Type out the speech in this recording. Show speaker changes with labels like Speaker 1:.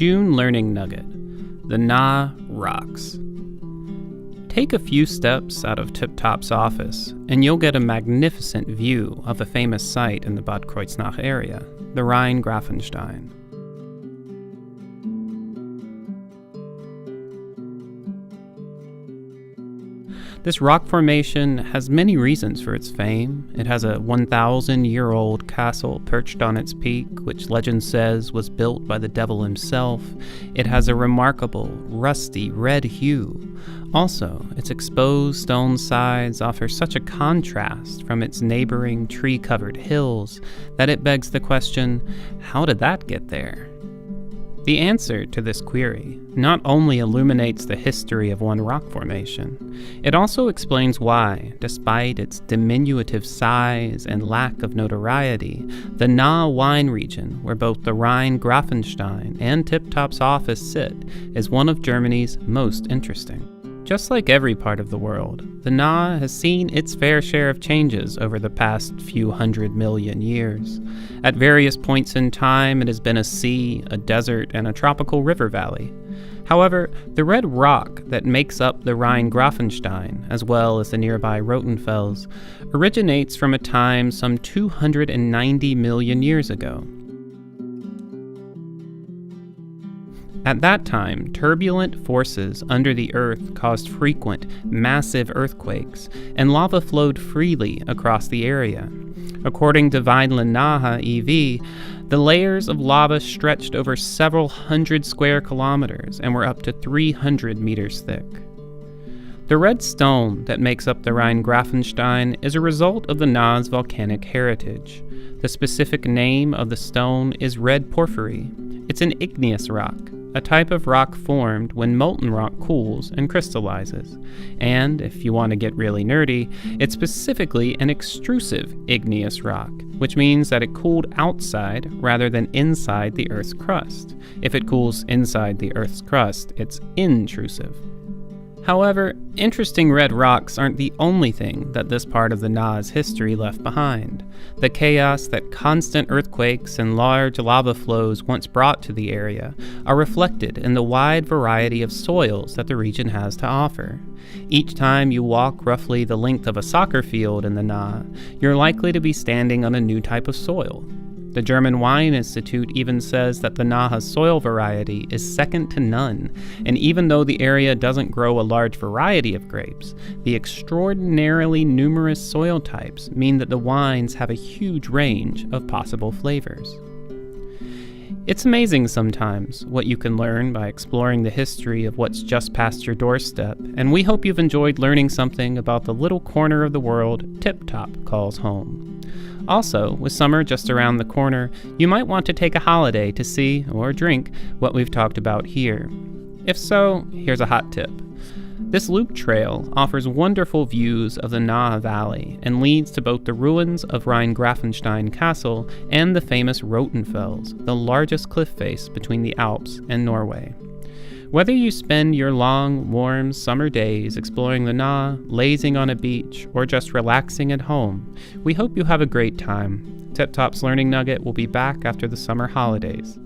Speaker 1: June Learning Nugget, the Na Rocks. Take a few steps out of Tip Top's office, and you'll get a magnificent view of a famous site in the Bad Kreuznach area, the Rheingrafenstein. This rock formation has many reasons for its fame. It has a 1,000-year-old castle perched on its peak, which legend says was built by the devil himself. It has a remarkable, rusty red hue. Also, its exposed stone sides offer such a contrast from its neighboring tree-covered hills that it begs the question, how did that get there? The answer to this query not only illuminates the history of one rock formation, it also explains why, despite its diminutive size and lack of notoriety, the Na wine region, where both the Rheingrafenstein and Tip Top's office sit, is one of Germany's most interesting. Just like every part of the world, the Na has seen its fair share of changes over the past few 100 million years. At various points in time, it has been a sea, a desert, and a tropical river valley. However, the red rock that makes up the Rheingrafenstein, as well as the nearby Rothenfels, originates from a time some 290 million years ago. At that time, turbulent forces under the earth caused frequent, massive earthquakes, and lava flowed freely across the area. According to Vineland Naha EV, the layers of lava stretched over several hundred square kilometers and were up to 300 meters thick. The red stone that makes up the Rheingrafenstein is a result of the Na's volcanic heritage. The specific name of the stone is red porphyry. It's an igneous rock, a type of rock formed when molten rock cools and crystallizes. And, if you want to get really nerdy, it's specifically an extrusive igneous rock, which means that it cooled outside rather than inside the Earth's crust. If it cools inside the Earth's crust, it's intrusive. However, interesting red rocks aren't the only thing that this part of the Na's history left behind. The chaos that constant earthquakes and large lava flows once brought to the area are reflected in the wide variety of soils that the region has to offer. Each time you walk roughly the length of a soccer field in the Na, you're likely to be standing on a new type of soil. The German Wine Institute even says that the Naha soil variety is second to none, and even though the area doesn't grow a large variety of grapes, the extraordinarily numerous soil types mean that the wines have a huge range of possible flavors. It's amazing sometimes what you can learn by exploring the history of what's just past your doorstep, and we hope you've enjoyed learning something about the little corner of the world Tip Top calls home. Also, with summer just around the corner, you might want to take a holiday to see or drink what we've talked about here. If so, here's a hot tip. This loop trail offers wonderful views of the Na Valley and leads to both the ruins of Rheingrafenstein Castle and the famous Rothenfels, the largest cliff face between the Alps and Norway. Whether you spend your long, warm summer days exploring the Na, lazing on a beach, or just relaxing at home, we hope you have a great time. Tip Top's Learning Nugget will be back after the summer holidays.